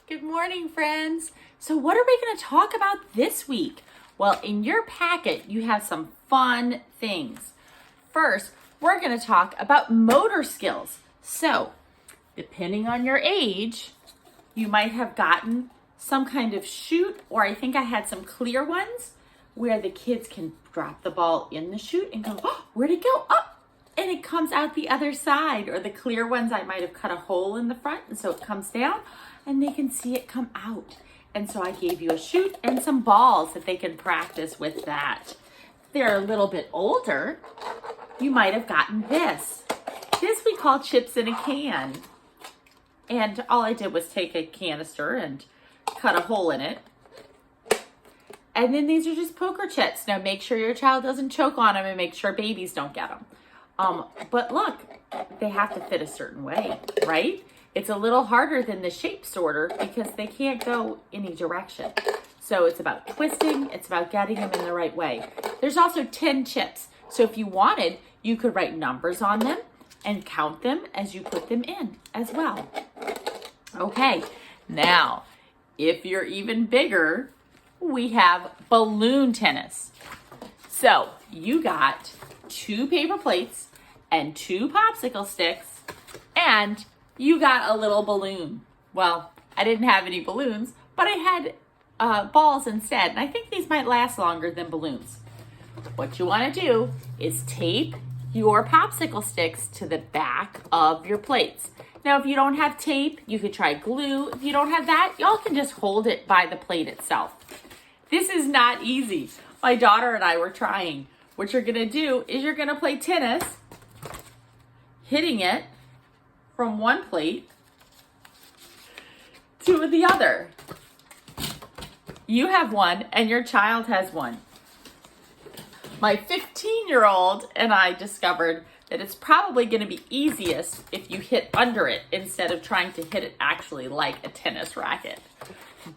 Good morning, friends. So what are we going to talk about this week? Well, in your packet, you have some fun things. First, we're going to talk about motor skills. So, depending on your age, you might have gotten some kind of chute, or I think I had some clear ones where the kids can drop the ball in the chute and go, oh, where'd it go? Up. And it comes out the other side. Or the clear ones, I might have cut a hole in the front, and so it comes down and they can see it come out. And so I gave you a chute and some balls that they can practice with that. If they're a little bit older, you might have gotten this. This we call chips in a can. And all I did was take a canister and cut a hole in it. And then these are just poker chips. Now make sure your child doesn't choke on them and make sure babies don't get them. But look, they have to fit a certain way, right? It's a little harder than the shape sorter because they can't go any direction. So it's about twisting, it's about getting them in the right way. There's also 10 chips. So if you wanted, you could write numbers on them and count them as you put them in as well. Okay, now, if you're even bigger, we have balloon tennis. So you got 2 paper plates and 2 popsicle sticks, and you got a little balloon. Well, I didn't have any balloons, but I had balls instead, and I think these might last longer than balloons. What you want to do is tape your popsicle sticks to the back of your plates. Now, if you don't have tape, you could try glue. If you don't have that, y'all can just hold it by the plate itself. This is not easy. My daughter and I were trying. What you're gonna do is you're gonna play tennis, hitting it from one plate to the other. You have one and your child has one. My 15-year-old and I discovered that it's probably gonna be easiest if you hit under it instead of trying to hit it actually like a tennis racket.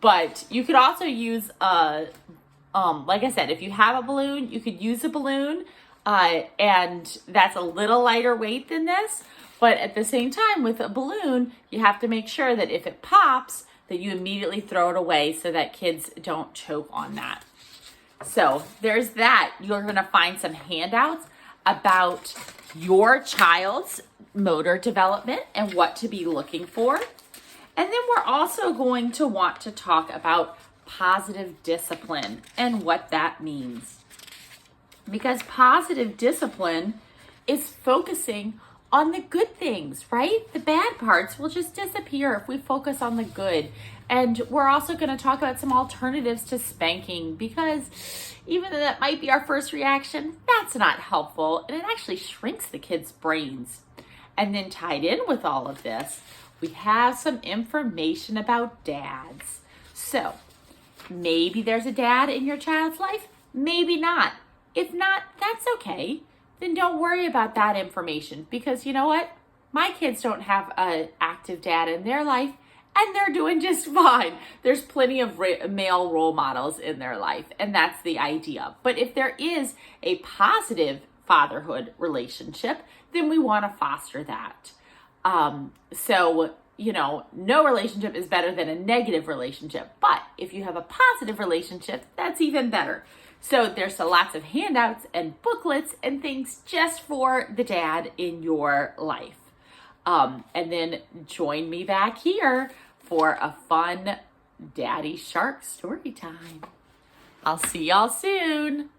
But you could also use like I said, if you have a balloon, you could use a balloon, and that's a little lighter weight than this. But at the same time, with a balloon, you have to make sure that if it pops, that you immediately throw it away so that kids don't choke on that. So there's that. You're going to find some handouts about your child's motor development and what to be looking for. And then we're also going to want to talk about positive discipline and what that means. Because positive discipline is focusing on the good things, right? The bad parts will just disappear if we focus on the good. And we're also going to talk about some alternatives to spanking, because even though that might be our first reaction, that's not helpful, and it actually shrinks the kids' brains. And then tied in with all of this, we have some information about dads. So maybe there's a dad in your child's life, maybe not. If not, that's okay. Then don't worry about that information, because you know what? My kids don't have an active dad in their life, and they're doing just fine. There's plenty of male role models in their life, and that's the idea. But if there is a positive fatherhood relationship, then we want to foster that. So, no relationship is better than a negative relationship. But if you have a positive relationship, that's even better. So there's lots of handouts and booklets and things just for the dad in your life. And then join me back here for a fun Daddy Shark story time. I'll see y'all soon.